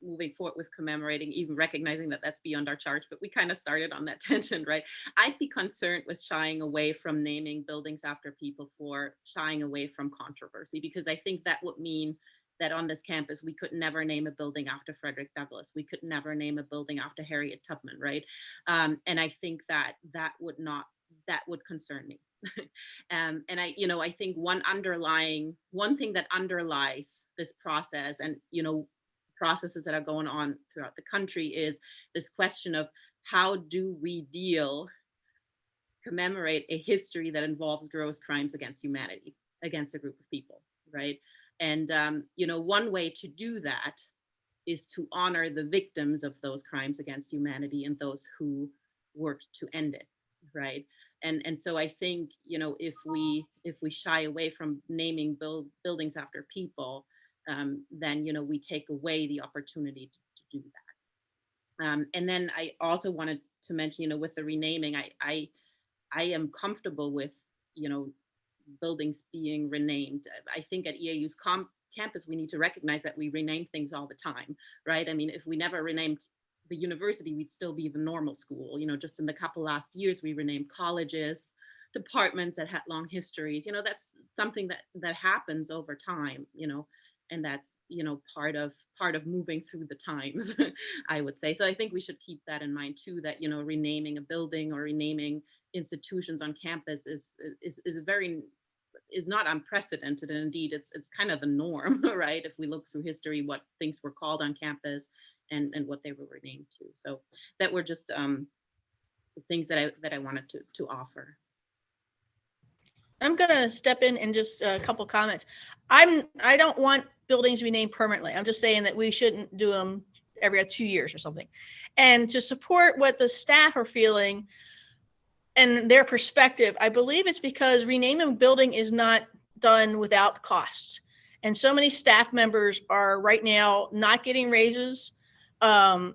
moving forward with commemorating, even recognizing that that's beyond our charge, but we kind of started on that tangent, right? I'd be concerned with shying away from naming buildings after people for shying away from controversy, because I think that would mean that on this campus, we could never name a building after Frederick Douglass. We could never name a building after Harriet Tubman, right? And I think that would concern me. And I, you know, I think one thing that underlies this process, and, you know, processes that are going on throughout the country, is this question of how do we commemorate a history that involves gross crimes against humanity, against a group of people, right? And, you know, one way to do that is to honor the victims of those crimes against humanity and those who worked to end it, right? And so I think, you know, if we shy away from naming buildings after people, then, you know, we take away the opportunity to do that. And then I also wanted to mention, you know, with the renaming, I am comfortable with, you know, buildings being renamed. I think at EAU's campus, we need to recognize that we rename things all the time, right? I mean, if we never renamed the university, we'd still be the normal school. You know, just in the couple last years, we renamed colleges, departments that had long histories. You know, that's something that happens over time, you know, and that's, you know, part of moving through the times, I would say. So I think we should keep that in mind too, that, you know, renaming a building or renaming institutions on campus is not unprecedented, and indeed it's kind of the norm, right? If we look through history, what things were called on campus and what they were renamed to. So that were just things that I wanted to offer. I'm gonna step in and just a couple comments. I don't want buildings to be named permanently. I'm just saying that we shouldn't do them every 2 years or something. And to support what the staff are feeling and their perspective, I believe it's because renaming a building is not done without costs. And so many staff members are right now not getting raises.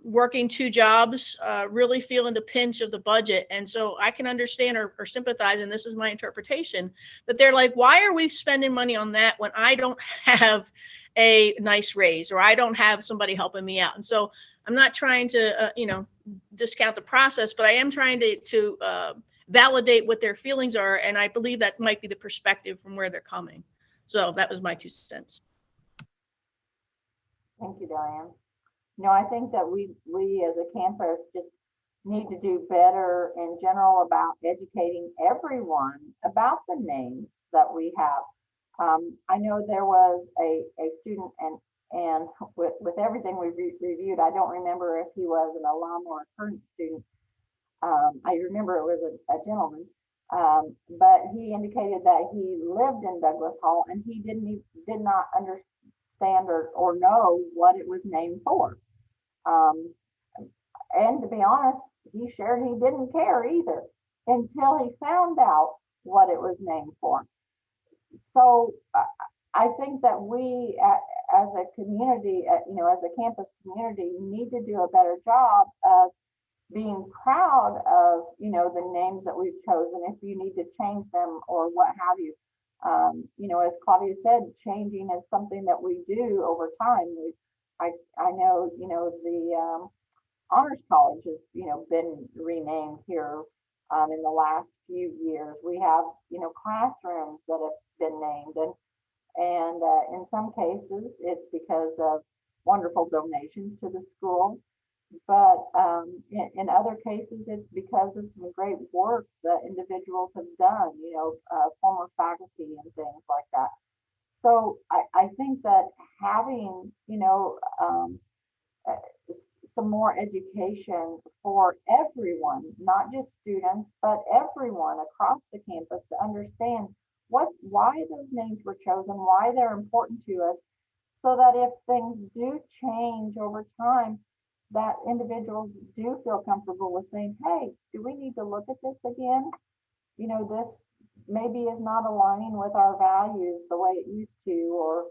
working 2 jobs, really feeling the pinch of the budget. And so I can understand or sympathize, and this is my interpretation, that they're like, why are we spending money on that when I don't have a nice raise or I don't have somebody helping me out? And so I'm not trying to, discount the process, but I am trying to validate what their feelings are. And I believe that might be the perspective from where they're coming. So that was my 2 cents. Thank you, Diane. No, I think that we as a campus just need to do better in general about educating everyone about the names that we have. I know there was a student, and with everything we reviewed, I don't remember if he was an alum or a current student. I remember it was a gentleman, but he indicated that he lived in Douglas Hall and he did not understand or know what it was named for. And to be honest, he shared he didn't care either until he found out what it was named for. So I think that we as a community, as a campus community, need to do a better job of being proud of, the names that we've chosen, if you need to change them or what have you. As Claudia said, changing is something that we do over time. I know, the Honors College has, been renamed here in the last few years. We have, classrooms that have been named, and in some cases it's because of wonderful donations to the school. But in other cases, it's because of some great work that individuals have done, former faculty and things like that. So I think that having, some more education for everyone, not just students, but everyone across the campus to understand why those names were chosen, why they're important to us, so that if things do change over time, that individuals do feel comfortable with saying, hey, do we need to look at this again? This maybe is not aligning with our values the way it used to, or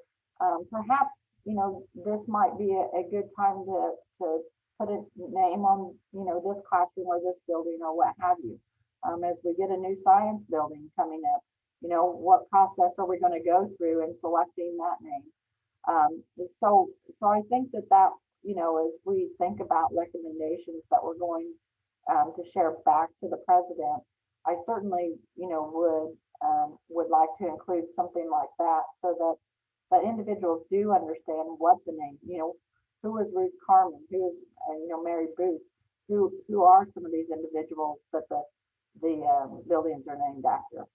perhaps, this might be a good time to put a name on, this classroom or this building or what have you. As we get a new science building coming up, what process are we going to go through in selecting that name? So I think that, as we think about recommendations that we're going to share back to the president, I certainly, would like to include something like that, so that individuals do understand what the name, who is Ruth Carmen, who is, Mary Booth, who are some of these individuals that the buildings are named after.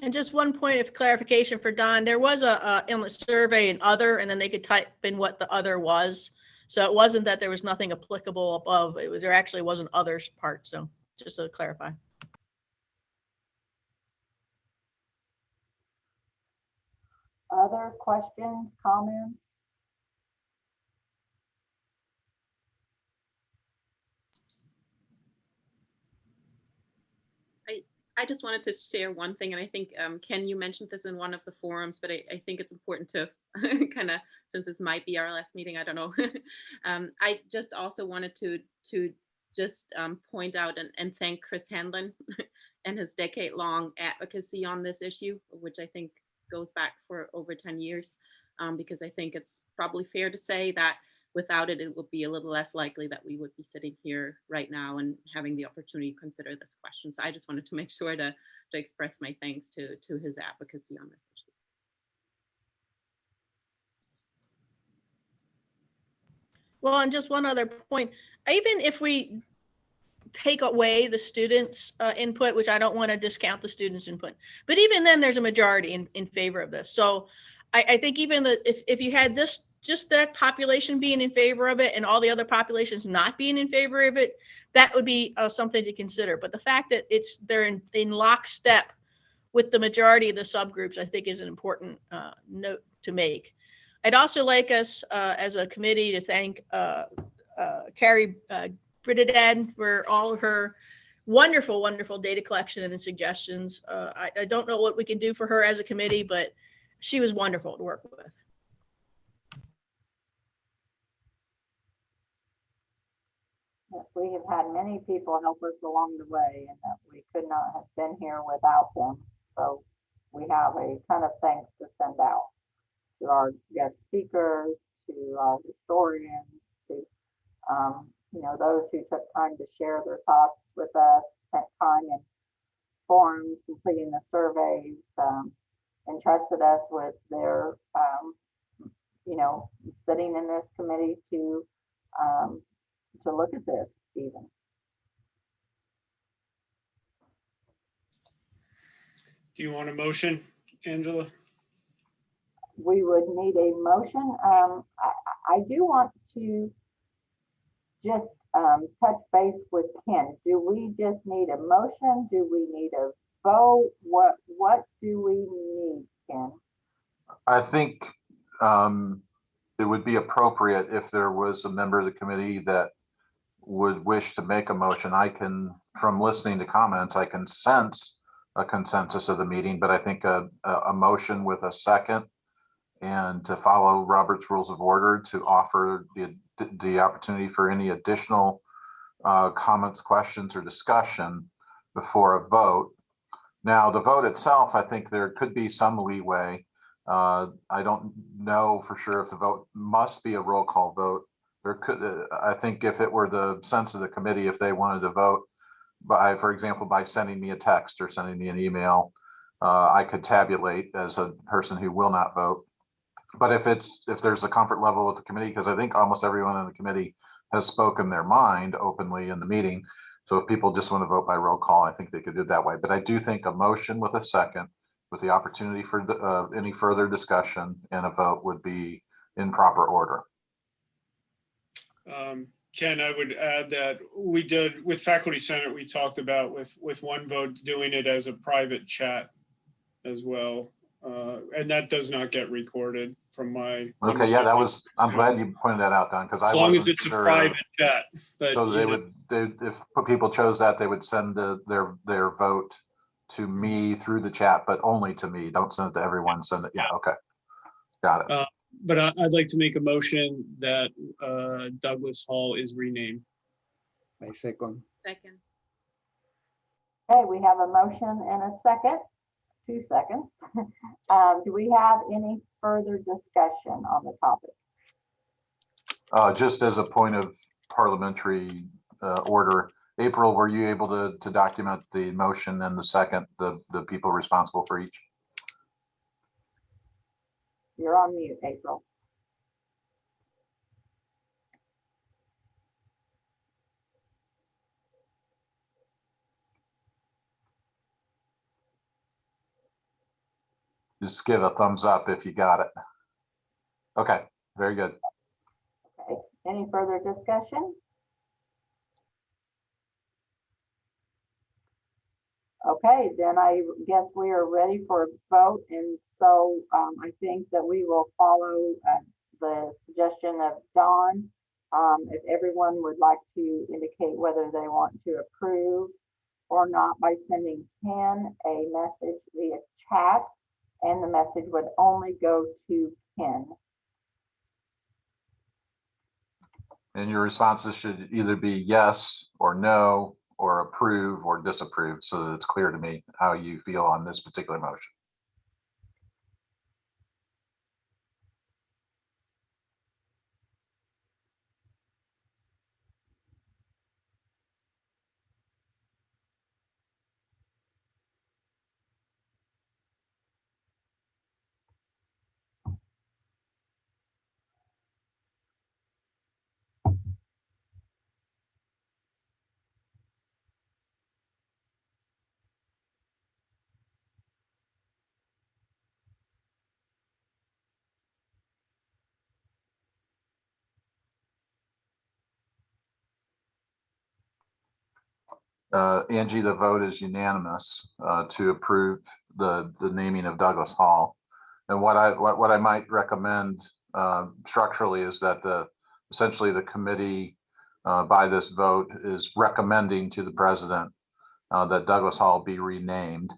And just one point of clarification for Don, there was in the survey an other, and then they could type in what the other was. So it wasn't that there was nothing applicable above. There actually was an others part. So just to clarify. Other questions, comments? I just wanted to share one thing, and I think, Ken, you mentioned this in one of the forums, but I think it's important to kind of, since this might be our last meeting, I don't know. I just also wanted to just point out and thank Chris Handlin and his decade-long advocacy on this issue, which I think goes back for over 10 years, because I think it's probably fair to say that without it, it would be a little less likely that we would be sitting here right now and having the opportunity to consider this question. So I just wanted to make sure to express my thanks to his advocacy on this issue. Well, and just one other point, even if we take away the students' input, which I don't want to discount the students' input, but even then there's a majority in favor of this. So I think even if you had just that population being in favor of it and all the other populations not being in favor of it, that would be something to consider. But the fact that they're in lockstep with the majority of the subgroups, I think is an important note to make. I'd also like us as a committee to thank Carrie Britadad for all of her wonderful, wonderful data collection and suggestions. I don't know what we can do for her as a committee, but she was wonderful to work with. Yes, we have had many people help us along the way, and that we could not have been here without them. So we have a ton of thanks to send out to our guest speakers, to our historians, to those who took time to share their thoughts with us, spent time in forums, completing the surveys, entrusted us with their, sitting in this committee to look at this even. Do you want a motion, Angela? We would need a motion. I do want to just touch base with Ken. Do we just need a motion? Do we need a vote? What do we need, Ken? I think it would be appropriate if there was a member of the committee that would wish to make a motion. From listening to comments, I can sense a consensus of the meeting, but I think a motion with a second and to follow Robert's Rules of Order to offer the opportunity for any additional comments, questions, or discussion before a vote. Now, the vote itself, I think there could be some leeway. I don't know for sure if the vote must be a roll call vote. I think if it were the sense of the committee, if they wanted to vote by, for example, by sending me a text or sending me an email, I could tabulate as a person who will not vote. But if there's a comfort level with the committee, because I think almost everyone in the committee has spoken their mind openly in the meeting. So if people just want to vote by roll call, I think they could do it that way. But I do think a motion with a second, with the opportunity for any further discussion and a vote would be in proper order. Ken, I would add that we did with Faculty Senate, we talked about with one vote doing it as a private chat as well. And that does not get recorded from my. Okay, yeah, I'm glad you pointed that out, Don, because I As long as wasn't it's a sure. private chat. But So if people chose that, they would send their vote to me through the chat, but only to me. Don't send it to everyone. Send it. Yeah, okay. Got it. But I'd like to make a motion that Douglas Hall is renamed. I second. Second. Okay, we have a motion and a second. 2 seconds. Do we have any further discussion on the topic? Just as a point of parliamentary order, April, were you able to document the motion and the second, the people responsible for each? You're on mute, April. Just give a thumbs up if you got it. Okay, very good. Okay, any further discussion? Okay, then I guess we are ready for a vote. And so I think that we will follow the suggestion of Dawn. If everyone would like to indicate whether they want to approve or not by sending Ken a message via chat, and the message would only go to Ken. And your responses should either be yes or no, or approve or disapprove, so that it's clear to me how you feel on this particular motion. Angie, the vote is unanimous to approve the naming of Douglas Hall. And what I might recommend structurally is that essentially the committee by this vote is recommending to the president that Douglas Hall be renamed.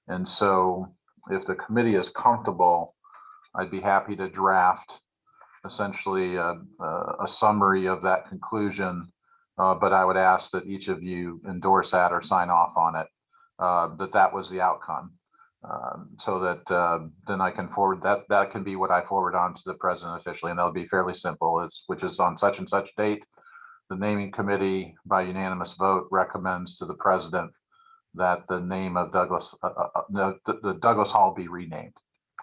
And so if the committee is comfortable, I'd be happy to draft essentially a summary of that conclusion But I would ask that each of you endorse that or sign off on it, that was the outcome. So that then I can forward that can be what I forward on to the president officially, and that'll be fairly simple, which is on such and such date. The naming committee by unanimous vote recommends to the president that the name of Douglas, the Douglas Hall be renamed.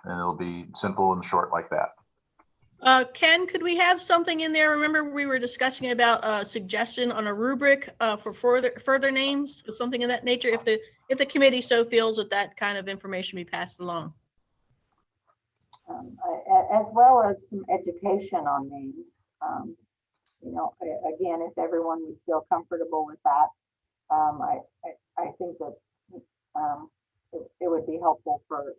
And it'll be simple and short like that. Ken, could we have something in there? Remember, we were discussing about a suggestion on a rubric for further names, or something of that nature, if the committee so feels that kind of information be passed along. As well as some education on names. Again, if everyone would feel comfortable with that, I think that it would be helpful for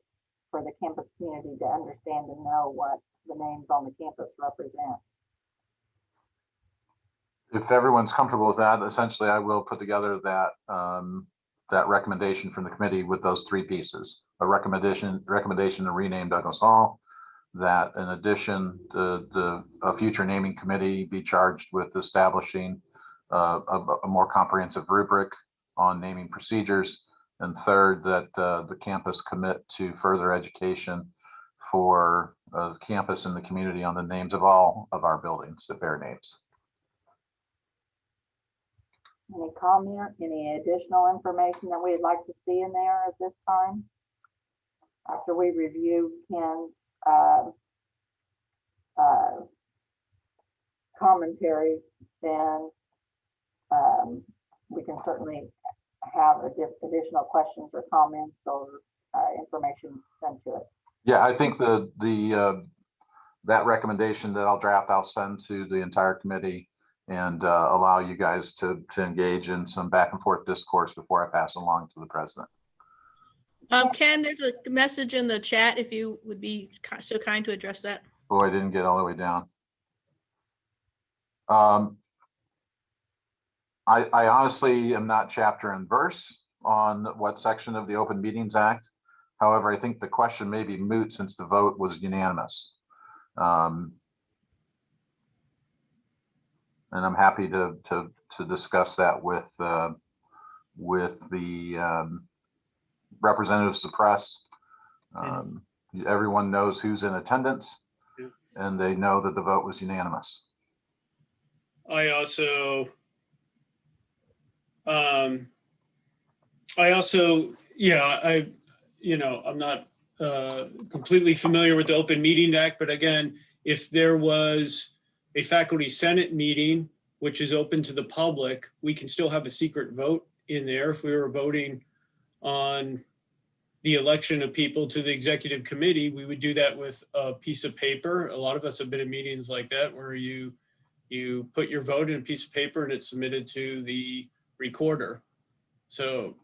the campus community to understand and know what the names on the campus represent. If everyone's comfortable with that, essentially I will put together that that recommendation from the committee with those three pieces: a recommendation to rename Douglas Hall, that in addition a future naming committee be charged with establishing a more comprehensive rubric on naming procedures, and third, that the campus commit to further education for the campus and the community on the names of all of our buildings that bear names. Any comment, any additional information that we'd like to see in there at this time? After we review Ken's commentary, then we can certainly have additional questions or comments or information sent to it. Yeah, I think that recommendation that I'll draft, I'll send to the entire committee and allow you guys to engage in some back and forth discourse before I pass along to the president. Ken, there's a message in the chat if you would be so kind to address that. Oh, I didn't get all the way down. I honestly am not chapter and verse on what section of the Open Meetings Act. However, I think the question may be moot since the vote was unanimous. And I'm happy to discuss that with the representatives of the press. Everyone knows who's in attendance, and they know that the vote was unanimous. I also, I'm not completely familiar with the Open Meeting Act, but again, if there was a faculty senate meeting, which is open to the public, we can still have a secret vote in there. If we were voting on the election of people to the executive committee, we would do that with a piece of paper. A lot of us have been in meetings like that where you put your vote in a piece of paper and it's submitted to the recorder. So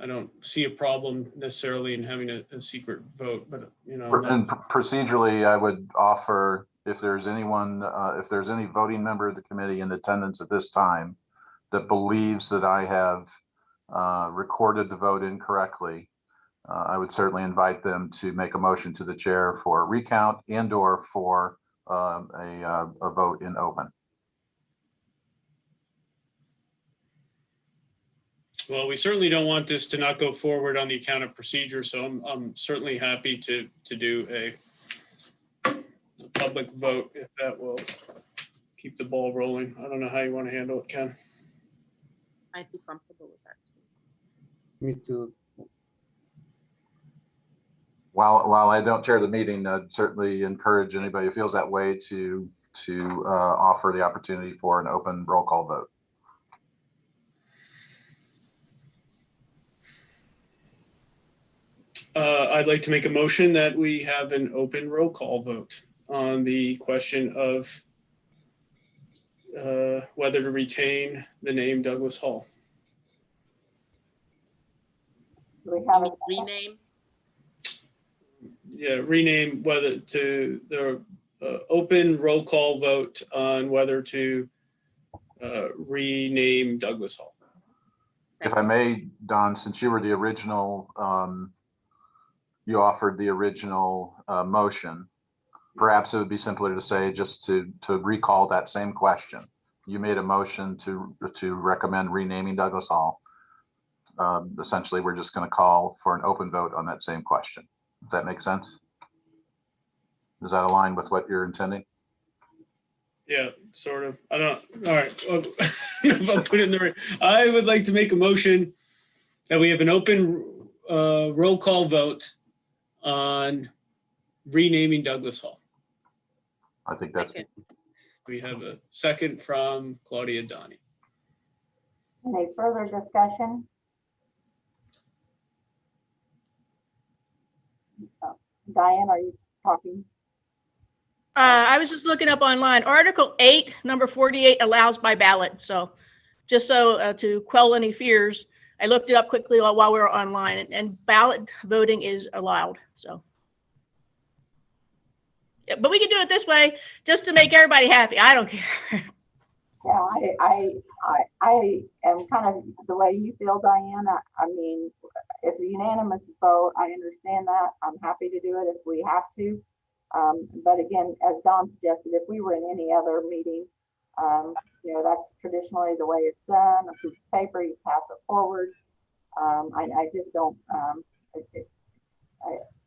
I don't see a problem necessarily in having a secret vote, but And procedurally, I would offer, if there's any voting member of the committee in attendance at this time that believes that I have recorded the vote incorrectly, I would certainly invite them to make a motion to the chair for a recount and/or for a vote in open. Well, we certainly don't want this to not go forward on the account of procedure, so I'm certainly happy to do a public vote if that will keep the ball rolling. I don't know how you want to handle it, Ken. I'd be comfortable with that. Me too. While I don't chair the meeting, I'd certainly encourage anybody who feels that way to offer the opportunity for an open roll call vote. I'd like to make a motion that we have an open roll call vote on the question of whether to retain the name Douglas Hall. Do we have a Rename? Yeah, rename whether to the open roll call vote on whether to rename Douglas Hall. If I may, Don, since you were the original, you offered the original motion, perhaps it would be simpler to say just to recall that same question. you made a motion to recommend renaming Douglas Hall. Essentially, we're just going to call for an open vote on that same question. Does that make sense? Does that align with what you're intending? Yeah, sort of. I don't, all right. Well, if I'll put it in the right, I would like to make a motion that we have an open roll call vote on renaming Douglas Hall. I think that's, Second. We have a second from Claudia Donnie. Any further discussion? Diane, are you talking? I was just looking up online. Article 8, number 48 allows by ballot. So just so to quell any fears, I looked it up quickly while we were online, and ballot voting is allowed. So, yeah, but we can do it this way just to make everybody happy. I don't care. Yeah, I am kind of the way you feel, Diana. I mean, it's a unanimous vote. I understand that. I'm happy to do it if we have to. But again, as Don suggested, if we were in any other meeting, you know, that's traditionally the way it's done. A piece of paper, you pass it forward. I just don't,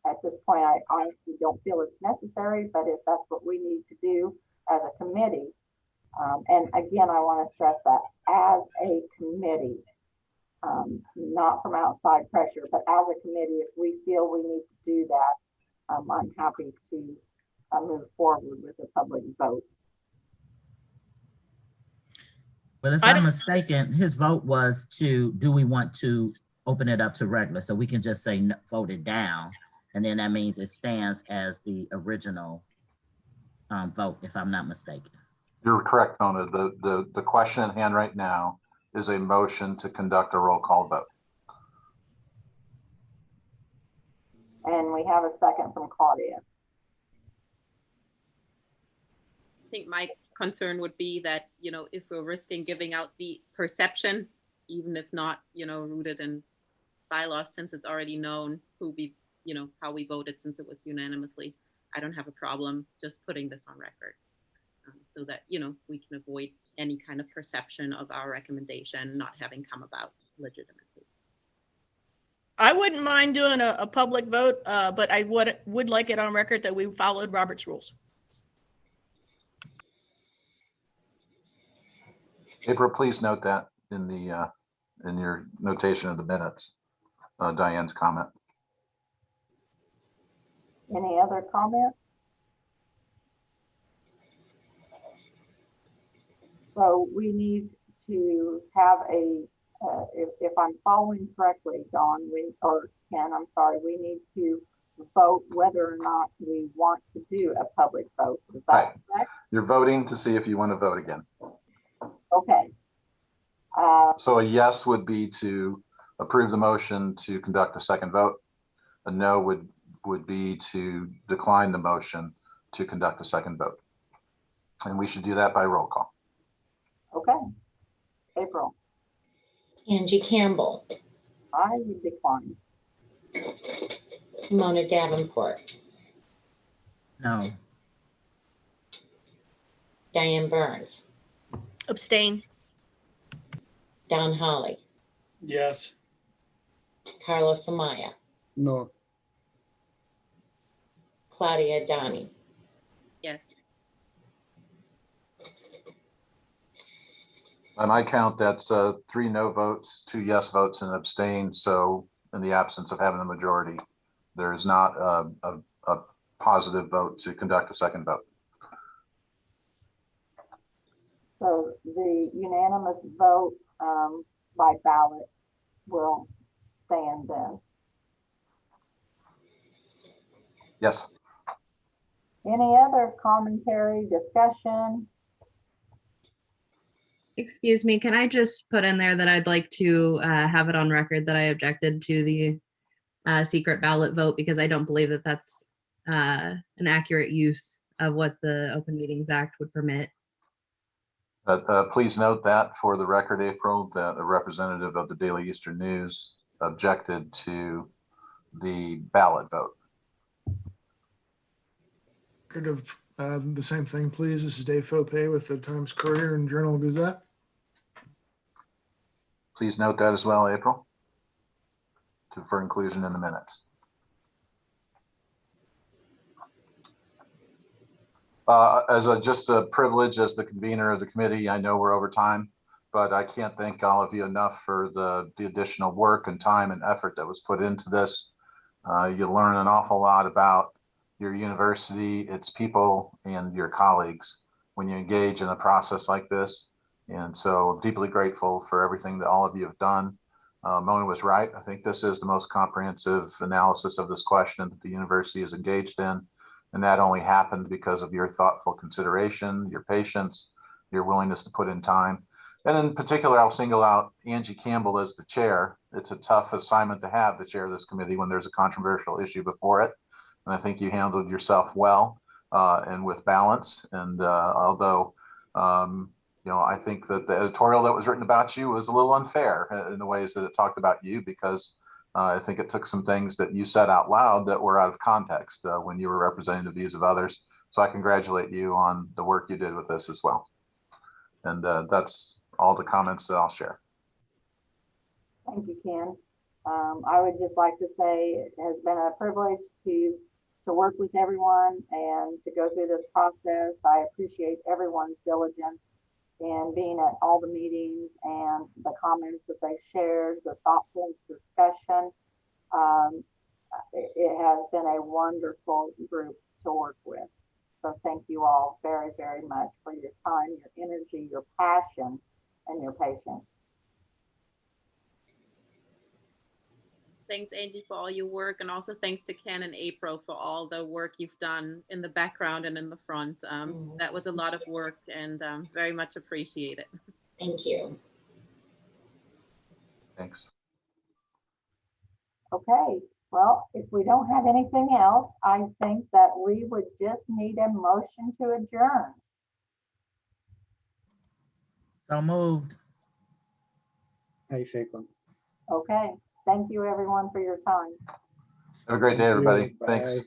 at this point, I honestly don't feel it's necessary, but if that's what we need to do as a committee, and again, I want to stress that as a committee, not from outside pressure, but as a committee, if we feel we need to do that, I'm happy to move forward with a public vote. Well, if I'm mistaken, his vote was to, do we want to open it up to regular? So we can just say no, vote it down. And then that means it stands as the original vote, if I'm not mistaken. you're correct, Mona. The question at hand right now is a motion to conduct a roll call vote. And we have a second from Claudia. I think my concern would be that, you know, if we're risking giving out the perception, even if not, you know, rooted in bylaws, since it's already known who we, you know, how we voted since it was unanimously, I don't have a problem just putting this on record so that, you know, we can avoid any kind of perception of our recommendation not having come about legitimately. I wouldn't mind doing a public vote, but I would like it on record that we followed Robert's rules. April, please note that in the in your notation of the minutes, Diane's comment. Any other comments? So we need to have a, if I'm following correctly, Dawn, or Ken, I'm sorry, we need to vote whether or not we want to do a public vote. Is that Right. correct? You're voting to see if you want to vote again. Okay. So a yes would be to approve the motion to conduct a second vote. A no would be to decline the motion to conduct a second vote. And we should do that by roll call. Okay. April, Angie Campbell, I would decline. Mona Davenport, No. Diane Burns, Abstain. Don Holly, Yes. Carlos Amaya, No. Claudia Donnie. Yes. On my count, that's 3 no votes, 2 yes votes, and abstain. So in the absence of having a majority, there is not a positive vote to conduct a second vote. So the unanimous vote by ballot will stand then. Yes. Any other commentary, discussion? Excuse me, can I just put in there that I'd like to have it on record that I objected to the secret ballot vote because I don't believe that that's an accurate use of what the Open Meetings Act would permit. Please note that for the record, April, that a representative of the Daily Eastern News objected to the ballot vote. Could have The same thing, please. This is Dave Fopay with the Times Courier and Journal Gazette. Please note that as well, April, for inclusion in the minutes. Just a privilege as the convener of the committee, I know we're over time, but I can't thank all of you enough for the additional work and time and effort that was put into this. You learn an awful lot about your university, its people, and your colleagues when you engage in a process like this. And so deeply grateful for everything that all of you have done. Mona was right. I think this is the most comprehensive analysis of this question that the university is engaged in. And that only happened because of your thoughtful consideration, your patience, your willingness to put in time. And in particular, I'll single out Angie Campbell as the chair. It's a tough assignment to have the chair of this committee when there's a controversial issue before it. And I think you handled yourself well and with balance. And although, I think that the editorial that was written about you was a little unfair in the ways that it talked about you, because I think it took some things that you said out loud that were out of context when you were representing the views of others. So I congratulate you on the work you did with this as well. And that's all the comments that I'll share. Thank you, Ken. I would just like to say it has been a privilege to work with everyone and to go through this process. I appreciate everyone's diligence in being at all the meetings and the comments that they shared, the thoughtful discussion. It has been a wonderful group to work with. So thank you all very, very much for your time, your energy, your passion, and your patience. Thanks, Angie, for all your work, and also thanks to Ken and April for all the work you've done in the background and in the front. That was a lot of work, and very much appreciated. Thank you. Thanks. Okay, well, if we don't have anything else, I think that we would just need a motion to adjourn. So moved. I second. Okay, thank you everyone for your time. Have a great day, Thank you. everybody. Thanks. Bye.